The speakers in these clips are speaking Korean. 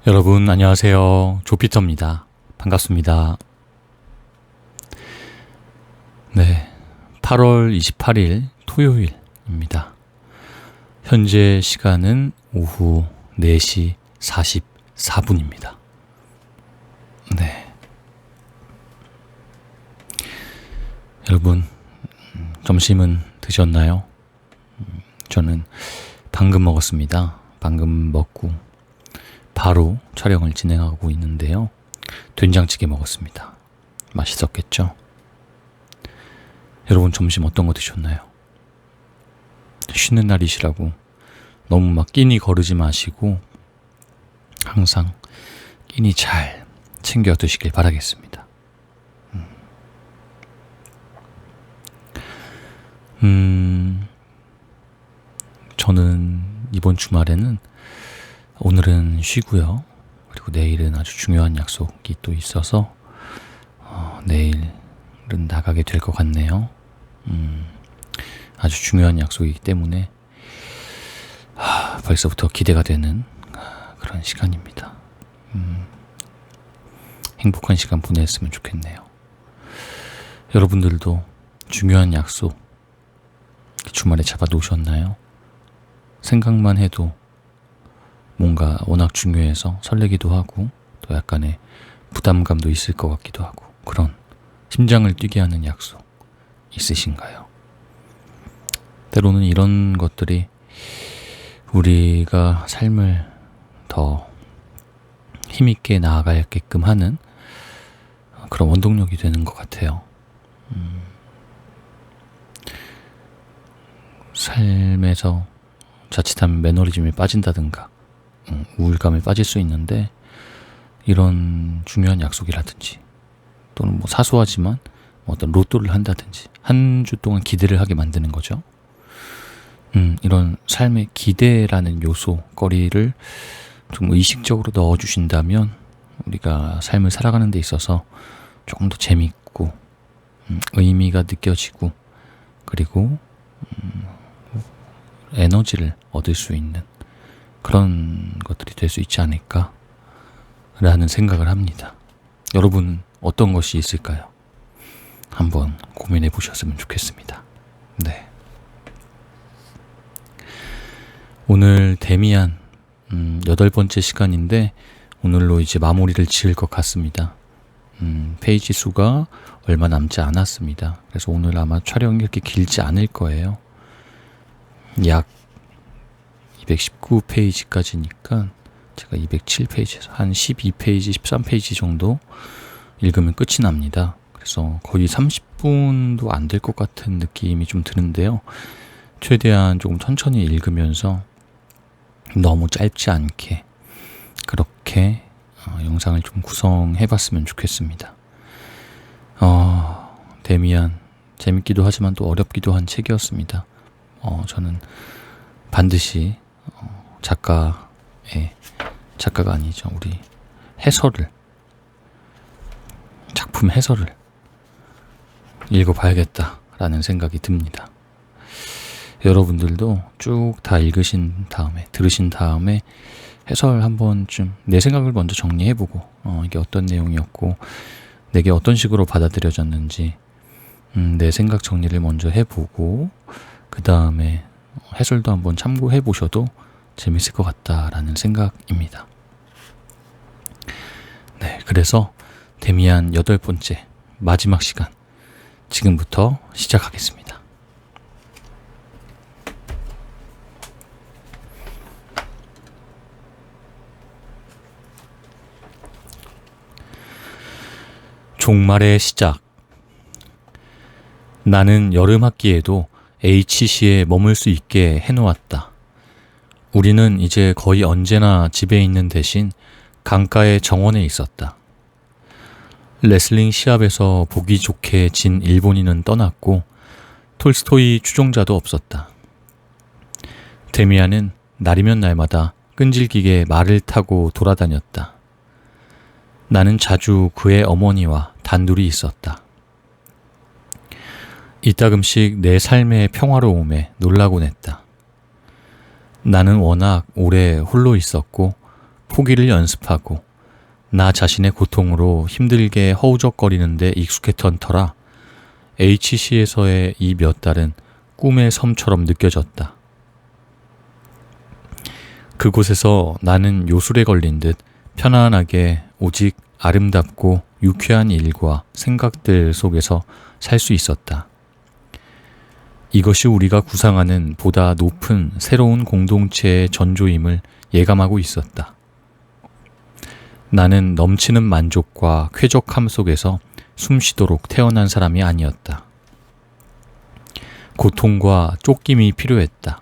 여러분 안녕하세요. 조피터입니다. 반갑습니다. 네, 8월 28일 토요일입니다. 현재 시간은 오후 4시 44분입니다. 네, 여러분 점심은 드셨나요? 저는 방금 먹었습니다. 방금 먹고 바로 촬영을 진행하고 있는데요. 된장찌개 먹었습니다. 맛있었겠죠? 여러분 점심 어떤 거 드셨나요? 쉬는 날이시라고 너무 막 끼니 거르지 마시고 항상 끼니 잘 챙겨 드시길 바라겠습니다. 저는 이번 주말에는 오늘은 쉬고요. 그리고 내일은 아주 중요한 약속이 또 있어서 내일은 나가게 될 것 같네요. 아주 중요한 약속이기 때문에 벌써부터 기대가 되는 그런 시간입니다. 행복한 시간 보냈으면 좋겠네요. 여러분들도 중요한 약속 주말에 잡아 놓으셨나요? 생각만 해도 뭔가 워낙 중요해서 설레기도 하고 또 약간의 부담감도 있을 것 같기도 하고 그런 심장을 뛰게 하는 약속 있으신가요? 때로는 이런 것들이 우리가 삶을 더 힘있게 나아가게끔 하는 그런 원동력이 되는 것 같아요. 삶에서 자칫하면 매너리즘에 빠진다든가 우울감에 빠질 수 있는데 이런 중요한 약속이라든지 또는 뭐 사소하지만 어떤 로또를 한다든지 한 주 동안 기대를 하게 만드는 거죠. 이런 삶의 기대라는 요소거리를 좀 의식적으로 넣어주신다면 우리가 삶을 살아가는 데 있어서 조금 더 재밌고 의미가 느껴지고 그리고 에너지를 얻을 수 있는 그런 것들이 될 수 있지 않을까 라는 생각을 합니다. 여러분 어떤 것이 있을까요? 한번 고민해 보셨으면 좋겠습니다. 네. 오늘 데미안 8번째 시간인데 오늘로 이제 마무리를 지을 것 같습니다. 페이지 수가 얼마 남지 않았습니다. 그래서 오늘 아마 촬영이 이렇게 길지 않을 거예요. 약 219페이지까지니까 제가 207페이지에서 한 12페이지, 13페이지 정도 읽으면 끝이 납니다. 그래서 거의 30분도 안 될 것 같은 느낌이 좀 드는데요. 최대한 조금 천천히 읽으면서 너무 짧지 않게 그렇게 영상을 좀 구성해봤으면 좋겠습니다. 데미안 재밌기도 하지만 또 어렵기도 한 책이었습니다. 저는 반드시 작가가 아니죠. 우리 작품 해설을 읽어봐야겠다라는 생각이 듭니다. 여러분들도 쭉 다 읽으신 다음에 들으신 다음에 해설 한 번쯤 내 생각을 먼저 정리해보고 이게 어떤 내용이었고 내게 어떤 식으로 받아들여졌는지 내 생각 정리를 먼저 해보고 그 다음에 해설도 한번 참고해보셔도 재밌을 것 같다라는 생각입니다. 네, 그래서 데미안 8번째 마지막 시간 지금부터 시작하겠습니다. 종말의 시작. 나는 여름 학기에도 HC에 머물 수 있게 해놓았다. 우리는 이제 거의 언제나 집에 있는 대신 강가의 정원에 있었다. 레슬링 시합에서 보기 좋게 진 일본인은 떠났고 톨스토이 추종자도 없었다. 데미안은 날이면 날마다 끈질기게 말을 타고 돌아다녔다. 나는 자주 그의 어머니와 단둘이 있었다. 이따금씩 내 삶의 평화로움에 놀라곤 했다. 나는 워낙 오래 홀로 있었고 포기를 연습하고 나 자신의 고통으로 힘들게 허우적거리는데 익숙했던 터라 HC에서의 이 몇 달은 꿈의 섬처럼 느껴졌다. 그곳에서 나는 요술에 걸린 듯 편안하게 오직 아름답고 유쾌한 일과 생각들 속에서 살 수 있었다. 이것이 우리가 구상하는 보다 높은 새로운 공동체의 전조임을 예감하고 있었다. 나는 넘치는 만족과 쾌적함 속에서 숨쉬도록 태어난 사람이 아니었다. 고통과 쫓김이 필요했다.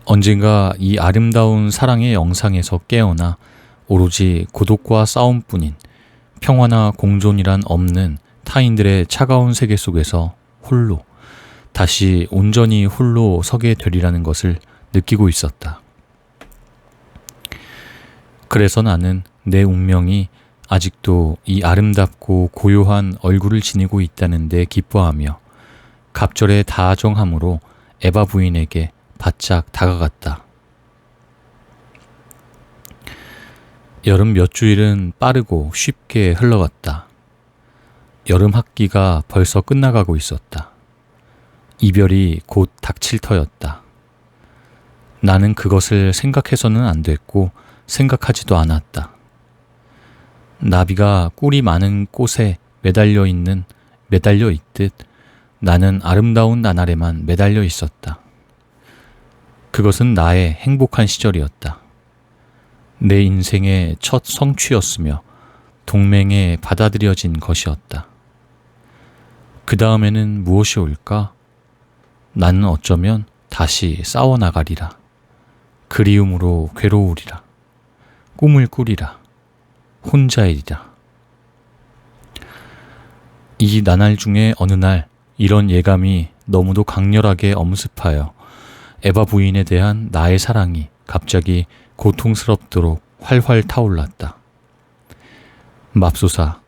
언젠가 이 아름다운 사랑의 영상에서 깨어나 오로지 고독과 싸움뿐인 평화나 공존이란 없는 타인들의 차가운 세계 속에서 홀로, 다시 온전히 홀로 서게 되리라는 것을 느끼고 있었다. 그래서 나는 내 운명이 아직도 이 아름답고 고요한 얼굴을 지니고 있다는 데 기뻐하며 갑절의 다정함으로 에바 부인에게 바짝 다가갔다. 여름 몇 주일은 빠르고 쉽게 흘러갔다. 여름 학기가 벌써 끝나가고 있었다. 이별이 곧 닥칠 터였다. 나는 그것을 생각해서는 안 됐고 생각하지도 않았다. 나비가 꿀이 많은 꽃에 매달려 있듯 나는 아름다운 나날에만 매달려 있었다. 그것은 나의 행복한 시절이었다. 내 인생의 첫 성취였으며 동맹에 받아들여진 것이었다. 그 다음에는 무엇이 올까? 나는 어쩌면 다시 싸워나가리라. 그리움으로 괴로우리라. 꿈을 꾸리라. 혼자이리라. 이 나날 중에 어느 날 이런 예감이 너무도 강렬하게 엄습하여 에바 부인에 대한 나의 사랑이 갑자기 고통스럽도록 활활 타올랐다. 맙소사,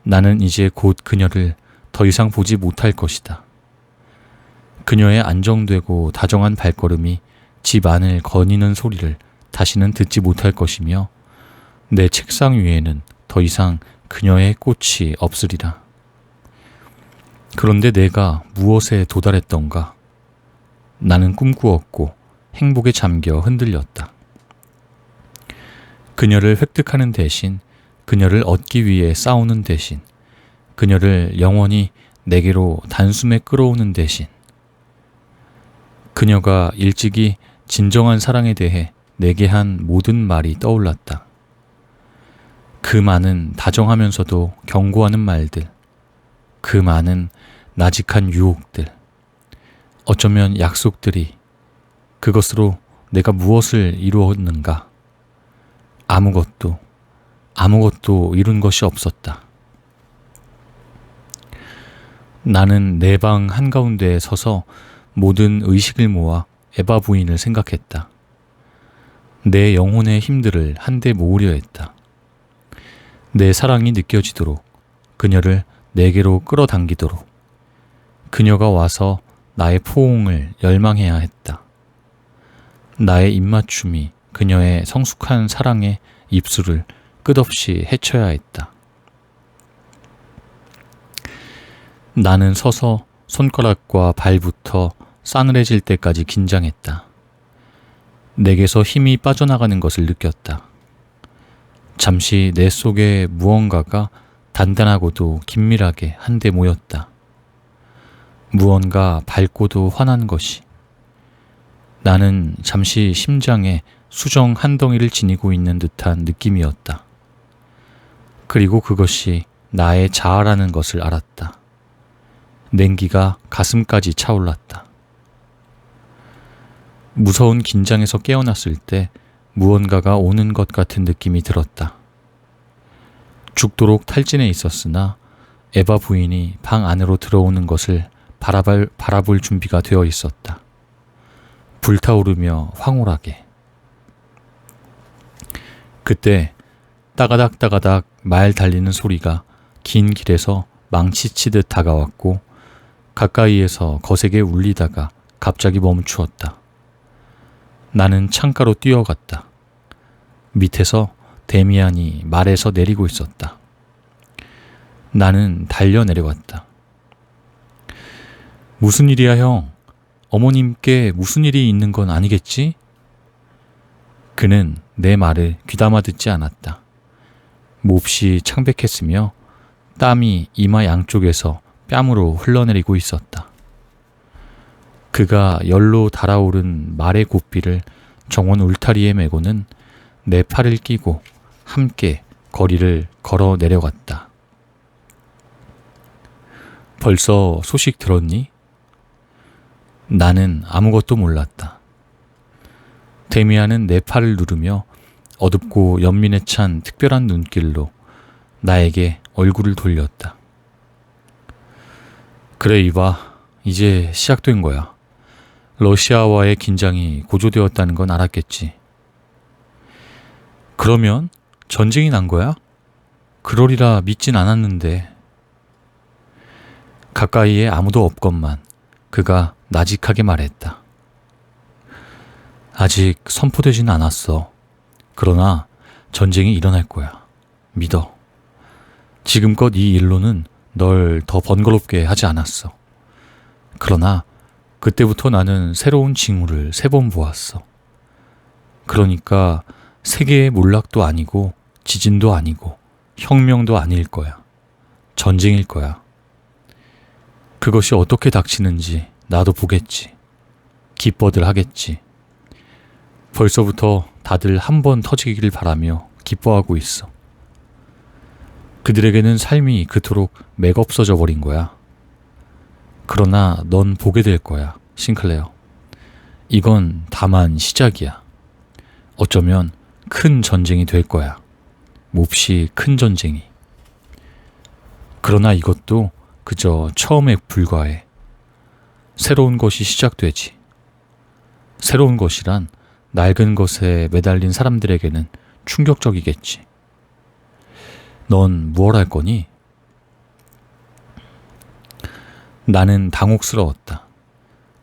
나는 이제 곧 그녀를 더 이상 보지 못할 것이다. 그녀의 안정되고 다정한 발걸음이 집 안을 거니는 소리를 다시는 듣지 못할 것이며 내 책상 위에는 더 이상 그녀의 꽃이 없으리라. 그런데 내가 무엇에 도달했던가? 나는 꿈꾸었고 행복에 잠겨 흔들렸다. 그녀를 획득하는 대신, 그녀를 얻기 위해 싸우는 대신, 그녀를 영원히 내게로 단숨에 끌어오는 대신, 그녀가 일찍이 진정한 사랑에 대해 내게 한 모든 말이 떠올랐다. 그 많은 다정하면서도 경고하는 말들, 그 많은 나직한 유혹들, 어쩌면 약속들이, 그것으로 내가 무엇을 이루었는가? 아무것도 이룬 것이 없었다. 나는 내 방 한가운데에 서서 모든 의식을 모아 에바 부인을 생각했다. 내 영혼의 힘들을 한데 모으려 했다. 내 사랑이 느껴지도록, 그녀를 내게로 끌어당기도록, 그녀가 와서 나의 포옹을 열망해야 했다. 나의 입맞춤이 그녀의 성숙한 사랑의 입술을 끝없이 헤쳐야 했다. 나는 서서 손가락과 발부터 싸늘해질 때까지 긴장했다. 내게서 힘이 빠져나가는 것을 느꼈다. 잠시 내 속에 무언가가 단단하고도 긴밀하게 한데 모였다. 무언가 밝고도 환한 것이. 나는 잠시 심장에 수정 한 덩이를 지니고 있는 듯한 느낌이었다. 그리고 그것이 나의 자아라는 것을 알았다. 냉기가 가슴까지 차올랐다. 무서운 긴장에서 깨어났을 때 무언가가 오는 것 같은 느낌이 들었다. 죽도록 탈진해 있었으나 에바 부인이 방 안으로 들어오는 것을 바라볼 준비가 되어 있었다. 불타오르며 황홀하게. 그때 따가닥 따가닥 말 달리는 소리가 긴 길에서 망치치듯 다가왔고 가까이에서 거세게 울리다가 갑자기 멈추었다. 나는 창가로 뛰어갔다. 밑에서 데미안이 말에서 내리고 있었다. 나는 달려 내려갔다. 무슨 일이야, 형? 어머님께 무슨 일이 있는 건 아니겠지? 그는 내 말을 귀담아 듣지 않았다. 몹시 창백했으며 땀이 이마 양쪽에서 뺨으로 흘러내리고 있었다. 그가 열로 달아오른 말의 고삐를 정원 울타리에 메고는 내 팔을 끼고 함께 거리를 걸어 내려갔다. 벌써 소식 들었니? 나는 아무것도 몰랐다. 데미안은 내 팔을 누르며 어둡고 연민에 찬 특별한 눈길로 나에게 얼굴을 돌렸다. 그래, 이봐. 이제 시작된 거야. 러시아와의 긴장이 고조되었다는 건 알았겠지. 그러면 전쟁이 난 거야? 그러리라 믿진 않았는데. 가까이에 아무도 없건만 그가 나직하게 말했다. 아직 선포되진 않았어. 그러나 전쟁이 일어날 거야. 믿어. 지금껏 이 일로는 널 더 번거롭게 하지 않았어. 그러나 그때부터 나는 새로운 징후를 3번 보았어. 그러니까 세계의 몰락도 아니고 지진도 아니고 혁명도 아닐 거야. 전쟁일 거야. 그것이 어떻게 닥치는지 나도 보겠지. 기뻐들 하겠지. 벌써부터 다들 한 번 터지기를 바라며 기뻐하고 있어. 그들에게는 삶이 그토록 맥없어져 버린 거야. 그러나 넌 보게 될 거야, 싱클레어. 이건 다만 시작이야. 어쩌면 큰 전쟁이 될 거야. 몹시 큰 전쟁이. 그러나 이것도 그저 처음에 불과해. 새로운 것이 시작되지. 새로운 것이란 낡은 것에 매달린 사람들에게는 충격적이겠지. 넌 무얼 할 거니? 나는 당혹스러웠다.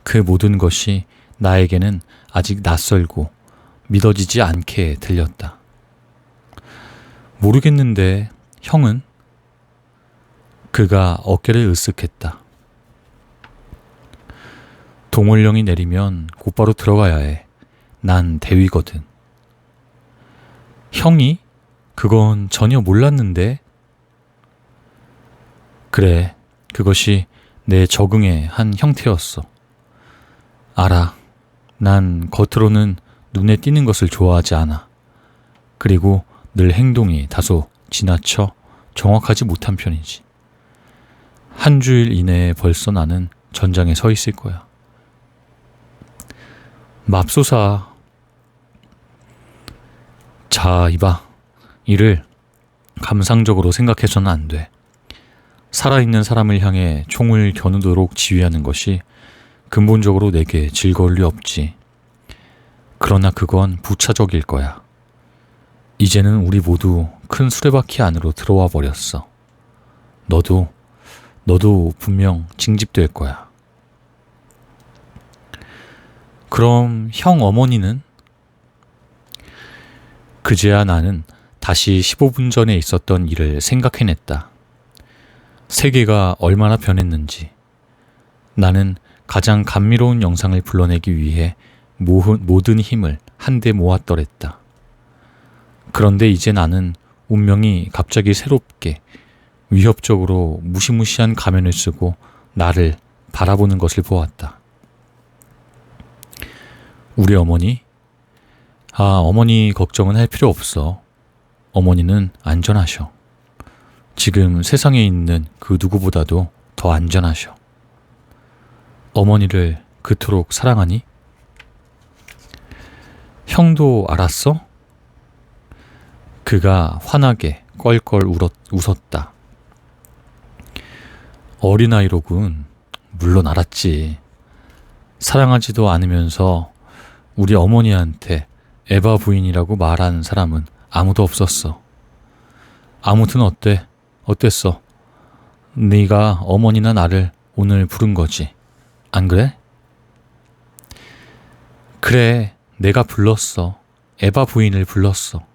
그 모든 것이 나에게는 아직 낯설고 믿어지지 않게 들렸다. 모르겠는데 형은? 그가 어깨를 으쓱했다. 동원령이 내리면 곧바로 들어가야 해. 난 대위거든. 형이? 그건 전혀 몰랐는데. 그래, 그것이 내 적응의 한 형태였어. 알아. 난 겉으로는 눈에 띄는 것을 좋아하지 않아. 그리고 늘 행동이 다소 지나쳐 정확하지 못한 편이지. 한 주일 이내에 벌써 나는 전장에 서 있을 거야. 맙소사. 자, 이봐. 이를 감상적으로 생각해서는 안 돼. 살아있는 사람을 향해 총을 겨누도록 지휘하는 것이 근본적으로 내게 즐거울 리 없지. 그러나 그건 부차적일 거야. 이제는 우리 모두 큰 수레바퀴 안으로 들어와 버렸어. 너도 분명 징집될 거야. 그럼 형 어머니는? 그제야 나는 다시 15분 전에 있었던 일을 생각해냈다. 세계가 얼마나 변했는지. 나는 가장 감미로운 영상을 불러내기 위해 모든 힘을 한데 모았더랬다. 그런데 이제 나는 운명이 갑자기 새롭게 위협적으로 무시무시한 가면을 쓰고 나를 바라보는 것을 보았다. 우리 어머니? 어머니 걱정은 할 필요 없어. 어머니는 안전하셔. 지금 세상에 있는 그 누구보다도 더 안전하셔. 어머니를 그토록 사랑하니? 형도 알았어? 그가 환하게 껄껄 웃었다. 어린아이로군. 물론 알았지. 사랑하지도 않으면서 우리 어머니한테 에바 부인이라고 말하는 사람은 아무도 없었어. 아무튼 어땠어? 네가 어머니나 나를 오늘 부른 거지. 안 그래? 그래, 내가 불렀어. 에바 부인을 불렀어.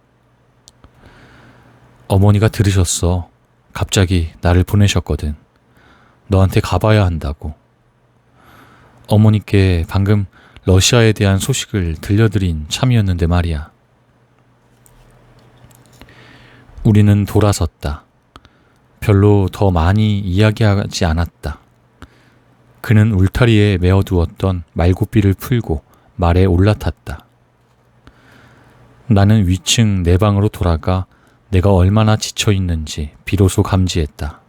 어머니가 들으셨어. 갑자기 나를 보내셨거든. 너한테 가봐야 한다고. 어머니께 방금 러시아에 대한 소식을 들려드린 참이었는데 말이야. 우리는 돌아섰다. 별로 더 많이 이야기하지 않았다. 그는 울타리에 메어두었던 말고삐를 풀고 말에 올라탔다. 나는 위층 내 방으로 돌아가 내가 얼마나 지쳐 있는지 비로소 감지했다.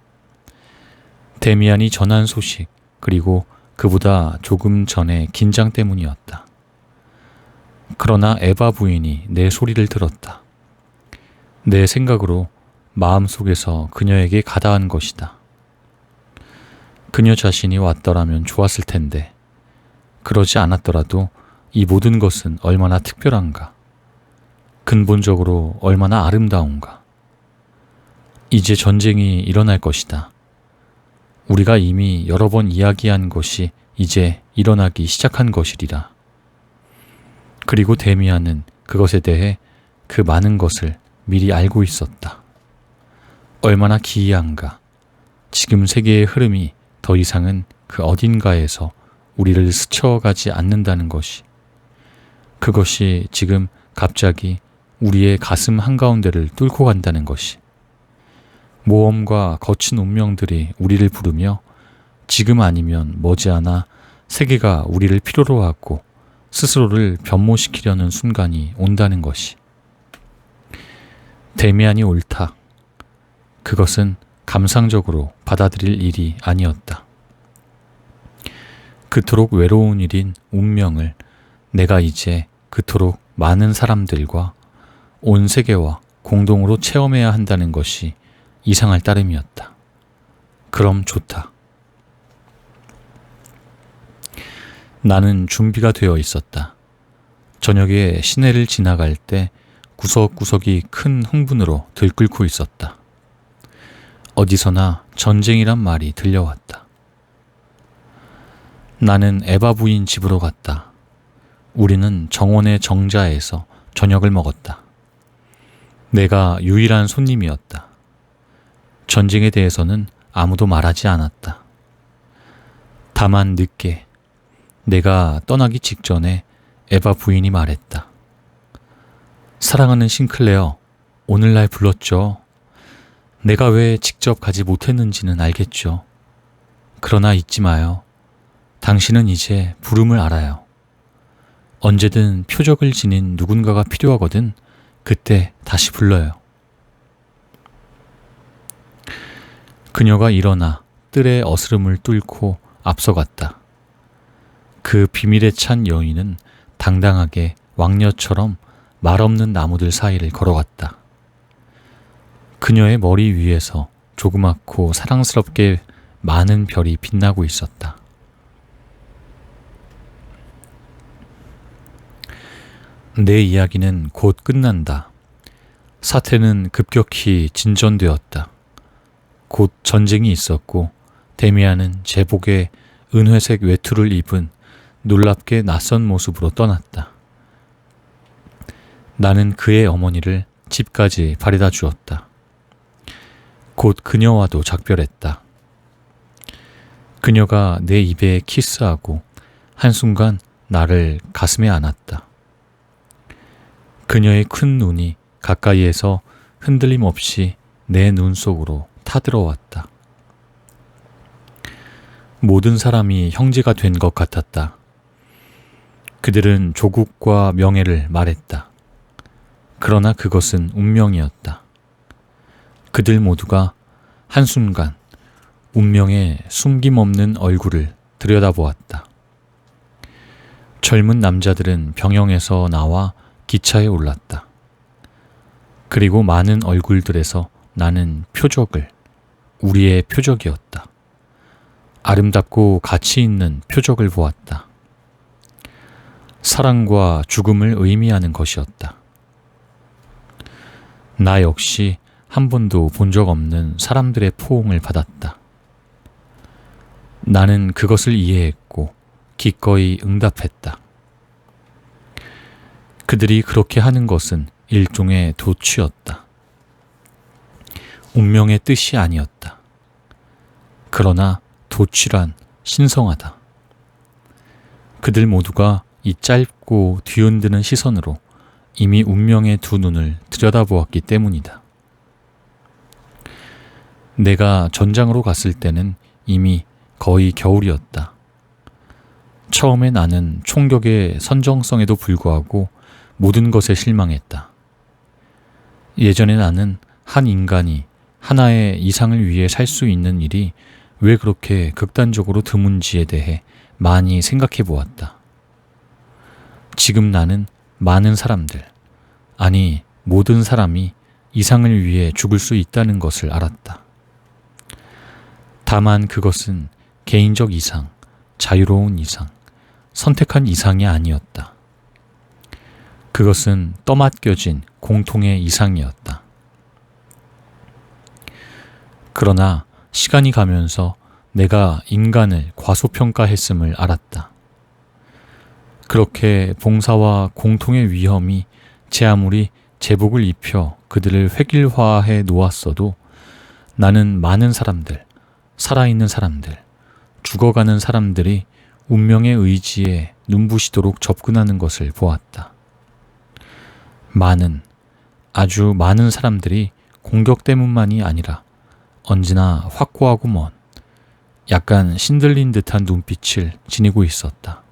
데미안이 전한 소식, 그리고 그보다 조금 전에 긴장 때문이었다. 그러나 에바 부인이 내 소리를 들었다. 내 생각으로 마음속에서 그녀에게 가다한 것이다. 그녀 자신이 왔더라면 좋았을 텐데, 그러지 않았더라도 이 모든 것은 얼마나 특별한가, 근본적으로 얼마나 아름다운가. 이제 전쟁이 일어날 것이다. 우리가 이미 여러 번 이야기한 것이 이제 일어나기 시작한 것이리라. 그리고 데미안은 그것에 대해 그 많은 것을 미리 알고 있었다. 얼마나 기이한가. 지금 세계의 흐름이 더 이상은 그 어딘가에서 우리를 스쳐가지 않는다는 것이, 그것이 지금 갑자기 우리의 가슴 한가운데를 뚫고 간다는 것이, 모험과 거친 운명들이 우리를 부르며 지금 아니면 머지않아 세계가 우리를 필요로 하고 스스로를 변모시키려는 순간이 온다는 것이. 데미안이 옳다. 그것은 감상적으로 받아들일 일이 아니었다. 그토록 외로운 일인 운명을 내가 이제 그토록 많은 사람들과 온 세계와 공동으로 체험해야 한다는 것이 이상할 따름이었다. 그럼 좋다. 나는 준비가 되어 있었다. 저녁에 시내를 지나갈 때 구석구석이 큰 흥분으로 들끓고 있었다. 어디서나 전쟁이란 말이 들려왔다. 나는 에바 부인 집으로 갔다. 우리는 정원의 정자에서 저녁을 먹었다. 내가 유일한 손님이었다. 전쟁에 대해서는 아무도 말하지 않았다. 다만 늦게, 내가 떠나기 직전에 에바 부인이 말했다. 사랑하는 싱클레어, 오늘날 불렀죠. 내가 왜 직접 가지 못했는지는 알겠죠. 그러나 잊지 마요. 당신은 이제 부름을 알아요. 언제든 표적을 지닌 누군가가 필요하거든 그때 다시 불러요. 그녀가 일어나 뜰의 어스름을 뚫고 앞서갔다. 그 비밀에 찬 여인은 당당하게 왕녀처럼 말없는 나무들 사이를 걸어갔다. 그녀의 머리 위에서 조그맣고 사랑스럽게 많은 별이 빛나고 있었다. 내 이야기는 곧 끝난다. 사태는 급격히 진전되었다. 곧 전쟁이 있었고 데미안은 제복에 은회색 외투를 입은 놀랍게 낯선 모습으로 떠났다. 나는 그의 어머니를 집까지 바래다 주었다. 곧 그녀와도 작별했다. 그녀가 내 입에 키스하고 한순간 나를 가슴에 안았다. 그녀의 큰 눈이 가까이에서 흔들림 없이 내 눈 속으로 타들어왔다. 모든 사람이 형제가 된 것 같았다. 그들은 조국과 명예를 말했다. 그러나 그것은 운명이었다. 그들 모두가 한순간 운명의 숨김없는 얼굴을 들여다보았다. 젊은 남자들은 병영에서 나와 기차에 올랐다. 그리고 많은 얼굴들에서 나는 표적을, 우리의 표적이었다. 아름답고 가치 있는 표적을 보았다. 사랑과 죽음을 의미하는 것이었다. 나 역시 한 번도 본 적 없는 사람들의 포옹을 받았다. 나는 그것을 이해했고 기꺼이 응답했다. 그들이 그렇게 하는 것은 일종의 도취였다. 운명의 뜻이 아니었다. 그러나 도취란 신성하다. 그들 모두가 이 짧고 뒤흔드는 시선으로 이미 운명의 두 눈을 들여다보았기 때문이다. 내가 전장으로 갔을 때는 이미 거의 겨울이었다. 처음에 나는 총격의 선정성에도 불구하고 모든 것에 실망했다. 예전에 나는 한 인간이 하나의 이상을 위해 살 수 있는 일이 왜 그렇게 극단적으로 드문지에 대해 많이 생각해 보았다. 지금 나는 많은 사람들, 아니 모든 사람이 이상을 위해 죽을 수 있다는 것을 알았다. 다만 그것은 개인적 이상, 자유로운 이상, 선택한 이상이 아니었다. 그것은 떠맡겨진 공통의 이상이었다. 그러나 시간이 가면서 내가 인간을 과소평가했음을 알았다. 그렇게 봉사와 공통의 위험이 제 아무리 제복을 입혀 그들을 획일화해 놓았어도 나는 많은 사람들, 살아있는 사람들, 죽어가는 사람들이 운명의 의지에 눈부시도록 접근하는 것을 보았다. 아주 많은 사람들이 공격 때문만이 아니라 언제나 확고하고 먼, 약간 신들린 듯한 눈빛을 지니고 있었다.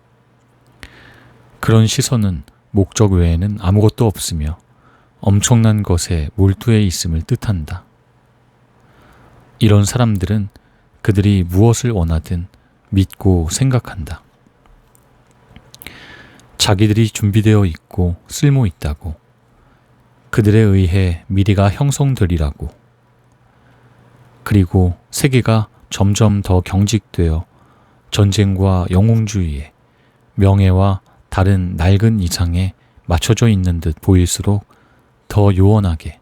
그런 시선은 목적 외에는 아무것도 없으며 엄청난 것에 몰두해 있음을 뜻한다. 이런 사람들은 그들이 무엇을 원하든 믿고 생각한다. 자기들이 준비되어 있고 쓸모 있다고, 그들에 의해 미래가 형성되리라고, 그리고 세계가 점점 더 경직되어 전쟁과 영웅주의에, 명예와 다른 낡은 이상에 맞춰져 있는 듯 보일수록 더 요원하게,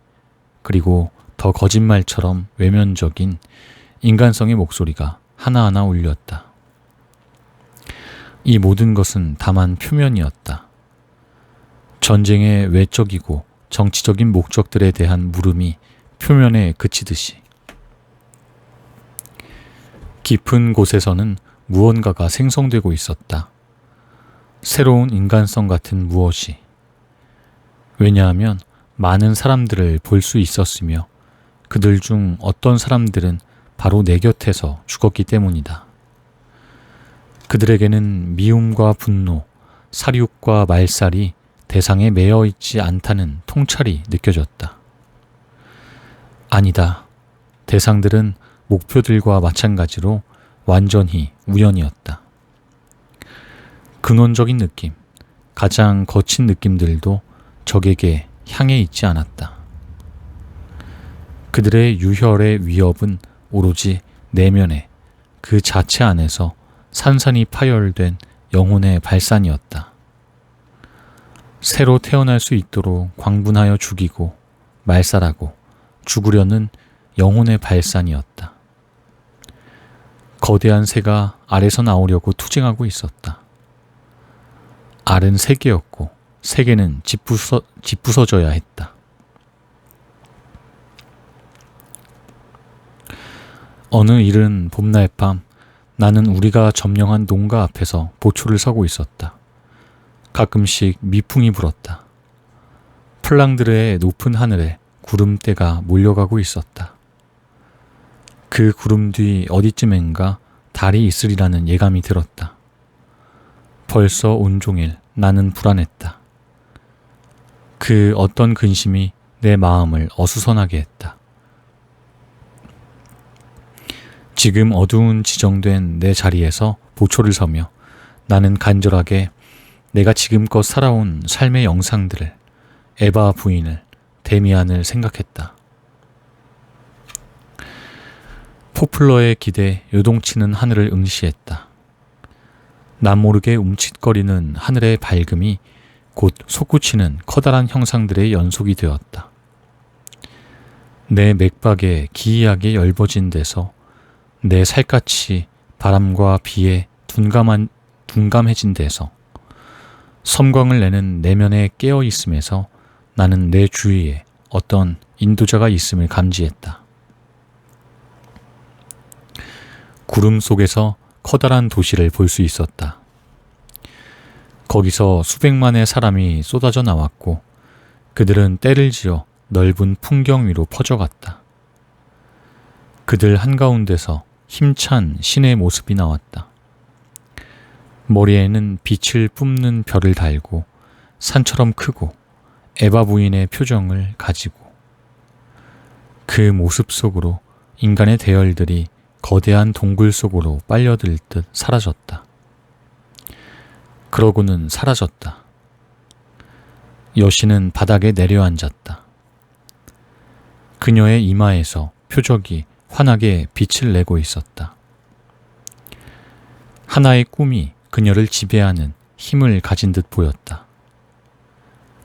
그리고 더 거짓말처럼 외면적인 인간성의 목소리가 하나하나 울렸다. 이 모든 것은 다만 표면이었다. 전쟁의 외적이고 정치적인 목적들에 대한 물음이 표면에 그치듯이. 깊은 곳에서는 무언가가 생성되고 있었다. 새로운 인간성 같은 무엇이. 왜냐하면 많은 사람들을 볼 수 있었으며 그들 중 어떤 사람들은 바로 내 곁에서 죽었기 때문이다. 그들에게는 미움과 분노, 살육과 말살이 대상에 매여 있지 않다는 통찰이 느껴졌다. 아니다. 대상들은 목표들과 마찬가지로 완전히 우연이었다. 근원적인 느낌, 가장 거친 느낌들도 적에게 향해 있지 않았다. 그들의 유혈의 위협은 오로지 내면에, 그 자체 안에서 산산이 파열된 영혼의 발산이었다. 새로 태어날 수 있도록 광분하여 죽이고 말살하고 죽으려는 영혼의 발산이었다. 거대한 새가 알에서 나오려고 투쟁하고 있었다. 알은 세계였고 세계는 짓부서져야 했다. 어느 이른 봄날 밤 나는 우리가 점령한 농가 앞에서 보초를 서고 있었다. 가끔씩 미풍이 불었다. 플랑드르의 높은 하늘에 구름대가 몰려가고 있었다. 그 구름 뒤 어디쯤엔가 달이 있으리라는 예감이 들었다. 벌써 온종일 나는 불안했다. 그 어떤 근심이 내 마음을 어수선하게 했다. 지금 어두운 지정된 내 자리에서 보초를 서며 나는 간절하게 내가 지금껏 살아온 삶의 영상들을, 에바 부인을, 데미안을 생각했다. 포플러에 기대 요동치는 하늘을 응시했다. 남모르게 움칫거리는 하늘의 밝음이 곧 솟구치는 커다란 형상들의 연속이 되었다. 내 맥박에 기이하게 엷어진 데서 내 살갗이 바람과 비에 둔감해진 데서 섬광을 내는 내면에 깨어 있음에서 나는 내 주위에 어떤 인도자가 있음을 감지했다. 구름 속에서 커다란 도시를 볼 수 있었다. 거기서 수백만의 사람이 쏟아져 나왔고 그들은 때를 지어 넓은 풍경 위로 퍼져갔다. 그들 한가운데서 힘찬 신의 모습이 나왔다. 머리에는 빛을 뿜는 별을 달고 산처럼 크고 에바 부인의 표정을 가지고 그 모습 속으로 인간의 대열들이 거대한 동굴 속으로 빨려들 듯 사라졌다. 그러고는 사라졌다. 여신은 바닥에 내려앉았다. 그녀의 이마에서 표적이 환하게 빛을 내고 있었다. 하나의 꿈이 그녀를 지배하는 힘을 가진 듯 보였다.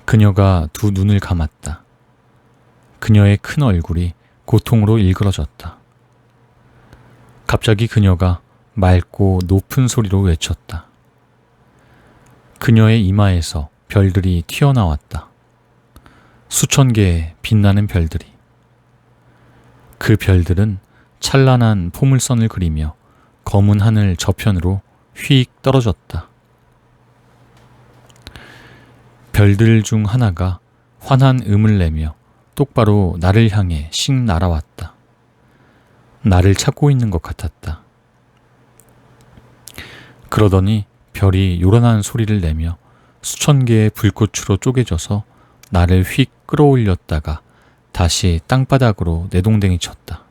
그녀가 두 눈을 감았다. 그녀의 큰 얼굴이 고통으로 일그러졌다. 갑자기 그녀가 맑고 높은 소리로 외쳤다. 그녀의 이마에서 별들이 튀어나왔다. 수천 개의 빛나는 별들이. 그 별들은 찬란한 포물선을 그리며 검은 하늘 저편으로 휙 떨어졌다. 별들 중 하나가 환한 음을 내며 똑바로 나를 향해 씩 날아왔다. 나를 찾고 있는 것 같았다. 그러더니 별이 요란한 소리를 내며 수천 개의 불꽃으로 쪼개져서 나를 휙 끌어올렸다가 다시 땅바닥으로 내동댕이 쳤다.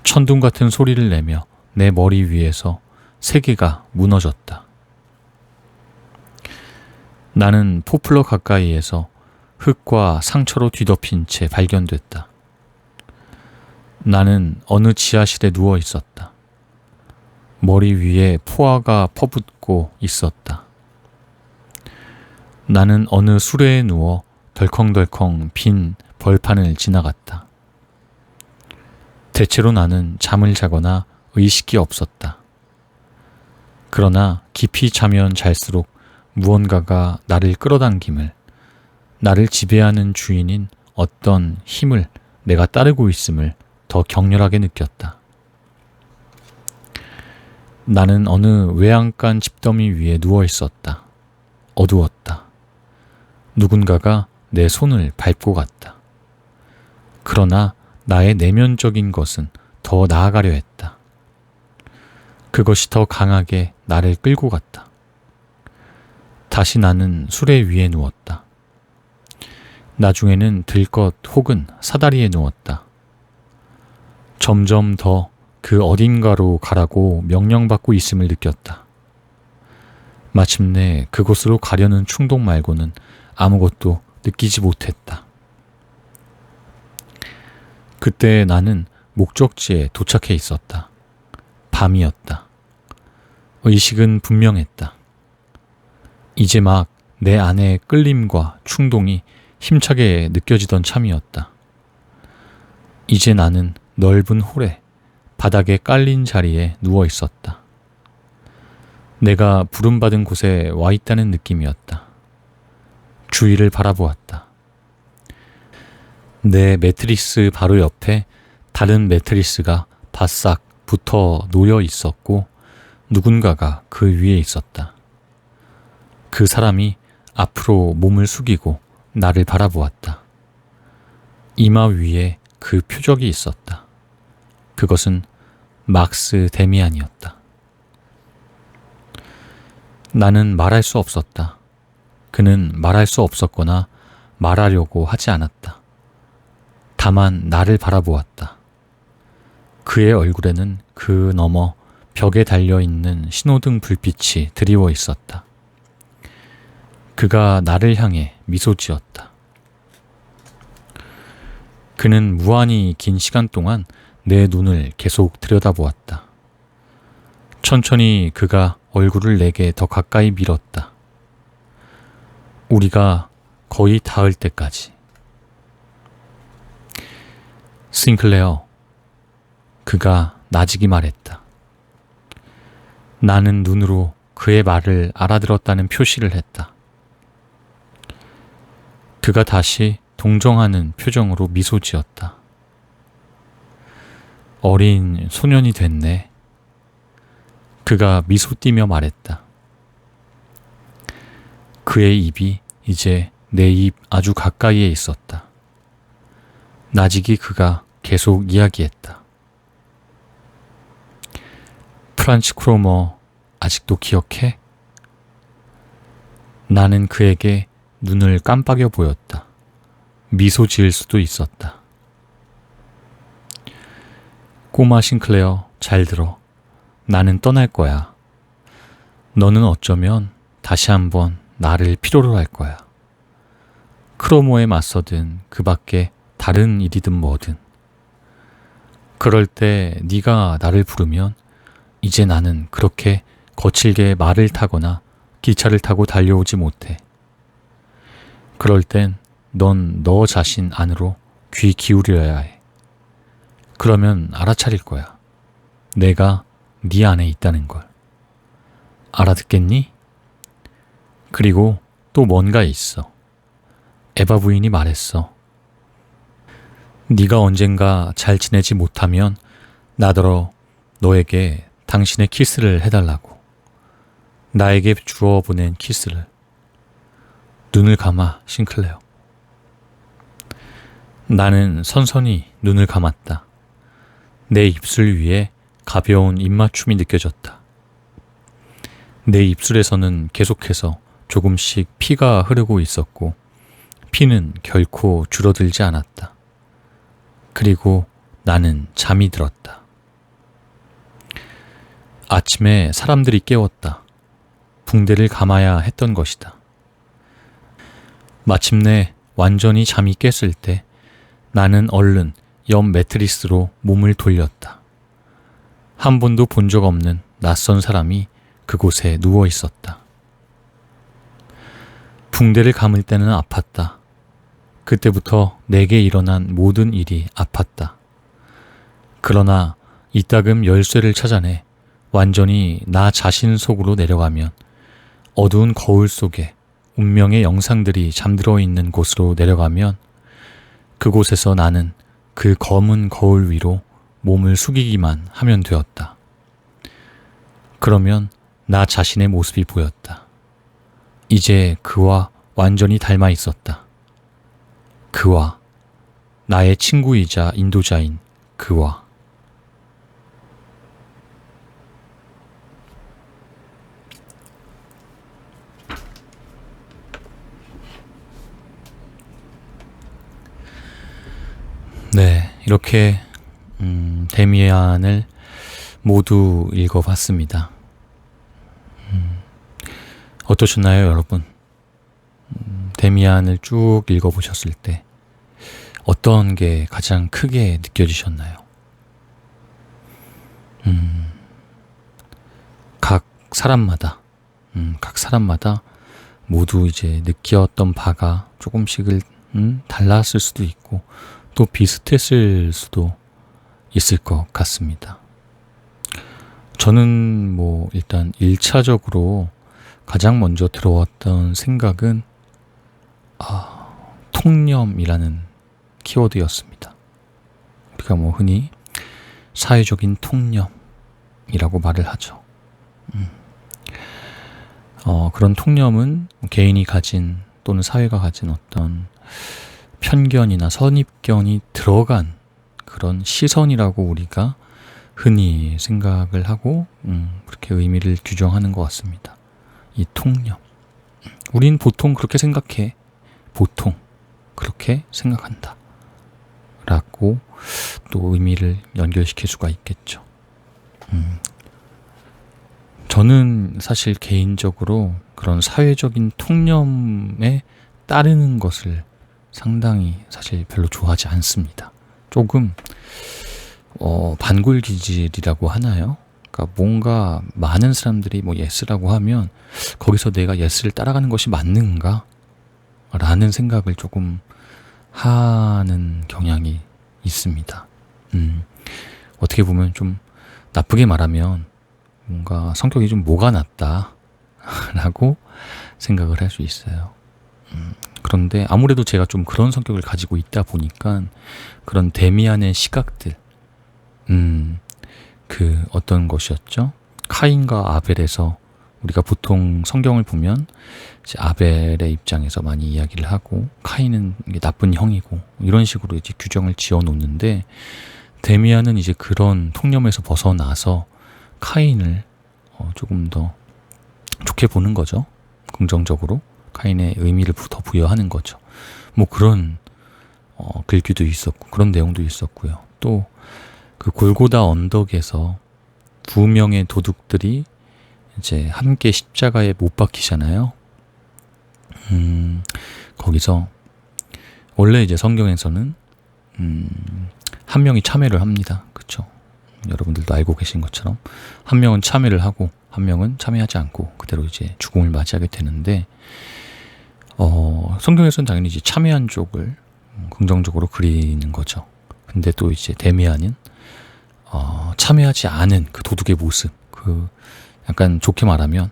천둥 같은 소리를 내며 내 머리 위에서 세계가 무너졌다. 나는 포플러 가까이에서 흙과 상처로 뒤덮인 채 발견됐다. 나는 어느 지하실에 누워 있었다. 머리 위에 포화가 퍼붓고 있었다. 나는 어느 수레에 누워 덜컹덜컹 빈 벌판을 지나갔다. 대체로 나는 잠을 자거나 의식이 없었다. 그러나 깊이 자면 잘수록 무언가가 나를 끌어당김을, 나를 지배하는 주인인 어떤 힘을 내가 따르고 있음을 더 격렬하게 느꼈다. 나는 어느 외양간 집더미 위에 누워 있었다. 어두웠다. 누군가가 내 손을 밟고 갔다. 그러나 나의 내면적인 것은 더 나아가려 했다. 그것이 더 강하게 나를 끌고 갔다. 다시 나는 수레 위에 누웠다. 나중에는 들것 혹은 사다리에 누웠다. 점점 더 그 어딘가로 가라고 명령받고 있음을 느꼈다. 마침내 그곳으로 가려는 충동 말고는 아무것도 느끼지 못했다. 그때 나는 목적지에 도착해 있었다. 밤이었다. 의식은 분명했다. 이제 막 내 안의 끌림과 충동이 힘차게 느껴지던 참이었다. 이제 나는 넓은 홀에 바닥에 깔린 자리에 누워 있었다. 내가 부름받은 곳에 와 있다는 느낌이었다. 주위를 바라보았다. 내 매트리스 바로 옆에 다른 매트리스가 바싹 붙어 놓여 있었고 누군가가 그 위에 있었다. 그 사람이 앞으로 몸을 숙이고 나를 바라보았다. 이마 위에 그 표적이 있었다. 그것은 막스 데미안이었다. 나는 말할 수 없었다. 그는 말할 수 없었거나 말하려고 하지 않았다. 다만 나를 바라보았다. 그의 얼굴에는 그 너머 벽에 달려있는 신호등 불빛이 드리워 있었다. 그가 나를 향해 미소 지었다. 그는 무한히 긴 시간 동안 내 눈을 계속 들여다보았다. 천천히 그가 얼굴을 내게 더 가까이 밀었다. 우리가 거의 닿을 때까지. 싱클레어, 그가 나직이 말했다. 나는 눈으로 그의 말을 알아들었다는 표시를 했다. 그가 다시 동정하는 표정으로 미소 지었다. 어린 소년이 됐네. 그가 미소 띠며 말했다. 그의 입이 이제 내 입 아주 가까이에 있었다. 나직이 그가 계속 이야기했다. 프란츠 크로머 아직도 기억해? 나는 그에게 눈을 깜빡여 보였다. 미소 지을 수도 있었다. 꼬마 싱클레어, 잘 들어. 나는 떠날 거야. 너는 어쩌면 다시 한번 나를 필요로 할 거야. 크로모에 맞서든 그 밖에 다른 일이든 뭐든. 그럴 때 네가 나를 부르면 이제 나는 그렇게 거칠게 말을 타거나 기차를 타고 달려오지 못해. 그럴 땐 넌 너 자신 안으로 귀 기울여야 해. 그러면 알아차릴 거야. 내가 네 안에 있다는 걸. 알아듣겠니? 그리고 또 뭔가 있어. 에바 부인이 말했어. 네가 언젠가 잘 지내지 못하면 나더러 너에게 당신의 키스를 해달라고. 나에게 주워 보낸 키스를. 눈을 감아, 싱클레어. 나는 선선히 눈을 감았다. 내 입술 위에 가벼운 입맞춤이 느껴졌다. 내 입술에서는 계속해서 조금씩 피가 흐르고 있었고 피는 결코 줄어들지 않았다. 그리고 나는 잠이 들었다. 아침에 사람들이 깨웠다. 붕대를 감아야 했던 것이다. 마침내 완전히 잠이 깼을 때 나는 얼른 옆 매트리스로 몸을 돌렸다. 한 번도 본 적 없는 낯선 사람이 그곳에 누워 있었다. 붕대를 감을 때는 아팠다. 그때부터 내게 일어난 모든 일이 아팠다. 그러나 이따금 열쇠를 찾아내 완전히 나 자신 속으로 내려가면 어두운 거울 속에 운명의 영상들이 잠들어 있는 곳으로 내려가면 그곳에서 나는 그 검은 거울 위로 몸을 숙이기만 하면 되었다. 그러면 나 자신의 모습이 보였다. 이제 그와 완전히 닮아 있었다. 그와 나의 친구이자 인도자인 그와. 네, 이렇게 데미안을 모두 읽어봤습니다. 어떠셨나요, 여러분? 데미안을 쭉 읽어보셨을 때 어떤 게 가장 크게 느껴지셨나요? 각 사람마다 모두 이제 느꼈던 바가 조금씩을 달랐을 수도 있고 또 비슷했을 수도 있을 것 같습니다. 저는 일단 1차적으로 가장 먼저 들어왔던 생각은 통념이라는 키워드였습니다. 우리가 흔히 사회적인 통념이라고 말을 하죠. 그런 통념은 개인이 가진 또는 사회가 가진 어떤 편견이나 선입견이 들어간 그런 시선이라고 우리가 흔히 생각을 하고 그렇게 의미를 규정하는 것 같습니다. 이 통념. 우린 보통 그렇게 생각해. 보통 그렇게 생각한다. 라고 또 의미를 연결시킬 수가 있겠죠. 저는 사실 개인적으로 그런 사회적인 통념에 따르는 것을 상당히 사실 별로 좋아하지 않습니다. 조금 반골 기질이라고 하나요? 그러니까 뭔가 많은 사람들이 예스라고 하면 거기서 내가 예스를 따라가는 것이 맞는가? 라는 생각을 조금 하는 경향이 있습니다. 어떻게 보면 좀 나쁘게 말하면 뭔가 성격이 좀 모가 났다. 라고 생각을 할 수 있어요. 그런데 아무래도 제가 좀 그런 성격을 가지고 있다 보니까 그런 데미안의 시각들, 그 어떤 것이었죠? 카인과 아벨에서 우리가 보통 성경을 보면 이제 아벨의 입장에서 많이 이야기를 하고 카인은 나쁜 형이고 이런 식으로 이제 규정을 지어 놓는데, 데미안은 이제 그런 통념에서 벗어나서 카인을 조금 더 좋게 보는 거죠. 긍정적으로 카인의 의미를 더 부여하는 거죠. 뭐 그런 글귀도 있었고 그런 내용도 있었고요. 또 그 골고다 언덕에서 2명의 도둑들이 이제 함께 십자가에 못 박히잖아요. 거기서 원래 이제 성경에서는 한 명이 참회를 합니다. 그렇죠? 여러분들도 알고 계신 것처럼 한 명은 참회를 하고 한 명은 참회하지 않고 그대로 이제 죽음을 맞이하게 되는데, 성경에서는 당연히 이제 참회한 쪽을 긍정적으로 그리는 거죠. 근데 또 이제 데미안은 참회하지 않은 그 도둑의 모습, 그 약간 좋게 말하면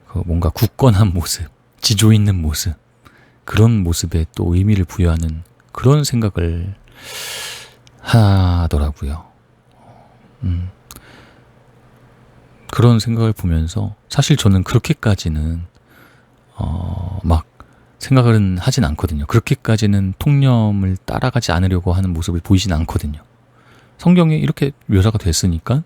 그 뭔가 굳건한 모습, 지조 있는 모습, 그런 모습에 또 의미를 부여하는 그런 생각을 하더라고요. 그런 생각을 보면서 사실 저는 그렇게까지는 막 생각은 하진 않거든요. 그렇게까지는 통념을 따라가지 않으려고 하는 모습을 보이진 않거든요. 성경에 이렇게 묘사가 됐으니까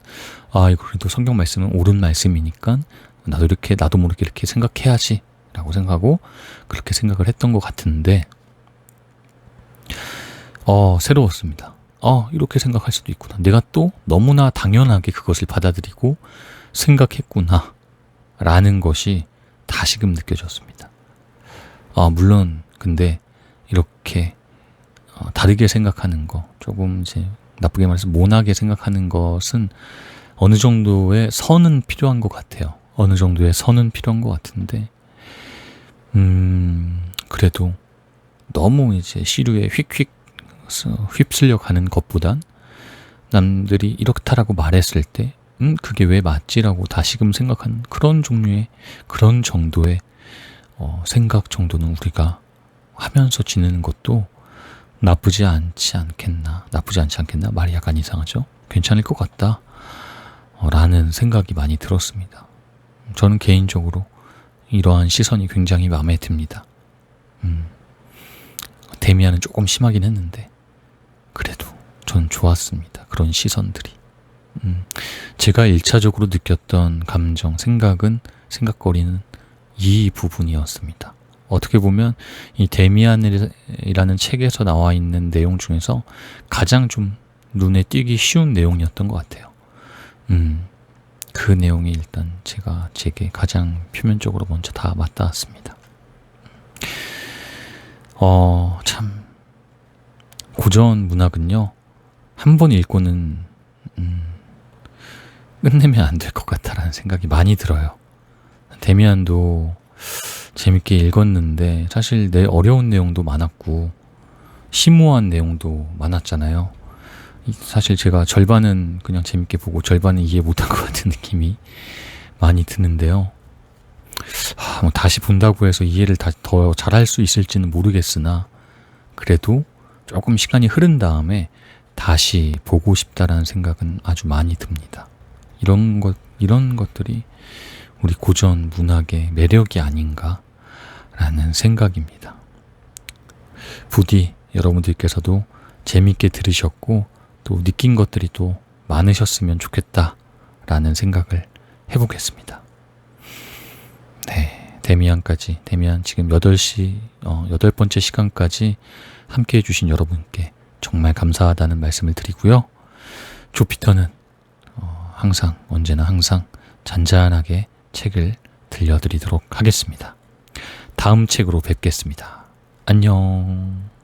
이거 그래도 성경 말씀은 옳은 말씀이니까 나도 모르게 이렇게 생각해야지 라고 생각하고 그렇게 생각을 했던 것 같은데, 새로웠습니다. 이렇게 생각할 수도 있구나. 내가 또 너무나 당연하게 그것을 받아들이고 생각했구나 라는 것이 다시금 느껴졌습니다. 물론 근데 이렇게 다르게 생각하는 거, 조금 이제 나쁘게 말해서 모나게 생각하는 것은 어느 정도의 선은 필요한 것 같아요. 어느 정도의 선은 필요한 것 같은데, 그래도 너무 이제 시류에 휙휙 휩쓸려 가는 것보단 남들이 이렇다라고 말했을 때 그게 왜 맞지라고 다시금 생각하는 그런 종류의, 그런 정도의 생각 정도는 우리가 하면서 지내는 것도 나쁘지 않지 않겠나, 말이 약간 이상하죠? 괜찮을 것 같다 라는 생각이 많이 들었습니다. 저는 개인적으로 이러한 시선이 굉장히 마음에 듭니다. 데미안은 조금 심하긴 했는데 그래도 전 좋았습니다. 그런 시선들이. 제가 1차적으로 느꼈던 감정, 생각거리는 이 부분이었습니다. 어떻게 보면 이 데미안이라는 책에서 나와 있는 내용 중에서 가장 좀 눈에 띄기 쉬운 내용이었던 것 같아요. 그 내용이 일단 제게 가장 표면적으로 먼저 다 맞닿았습니다. 참 고전 문학은요, 한 번 읽고는 끝내면 안 될 것 같다라는 생각이 많이 들어요. 데미안도 재밌게 읽었는데 사실 어려운 내용도 많았고 심오한 내용도 많았잖아요. 사실 제가 절반은 그냥 재밌게 보고 절반은 이해 못한 것 같은 느낌이 많이 드는데요. 뭐 다시 본다고 해서 이해를 더 잘할 수 있을지는 모르겠으나 그래도 조금 시간이 흐른 다음에 다시 보고 싶다라는 생각은 아주 많이 듭니다. 이런 것들이 우리 고전 문학의 매력이 아닌가라는 생각입니다. 부디 여러분들께서도 재밌게 들으셨고 또 느낀 것들이 또 많으셨으면 좋겠다라는 생각을 해보겠습니다. 네, 데미안 지금 8번째 시간까지 함께 해주신 여러분께 정말 감사하다는 말씀을 드리고요. 조피터는 언제나 항상 잔잔하게 책을 들려드리도록 하겠습니다. 다음 책으로 뵙겠습니다. 안녕.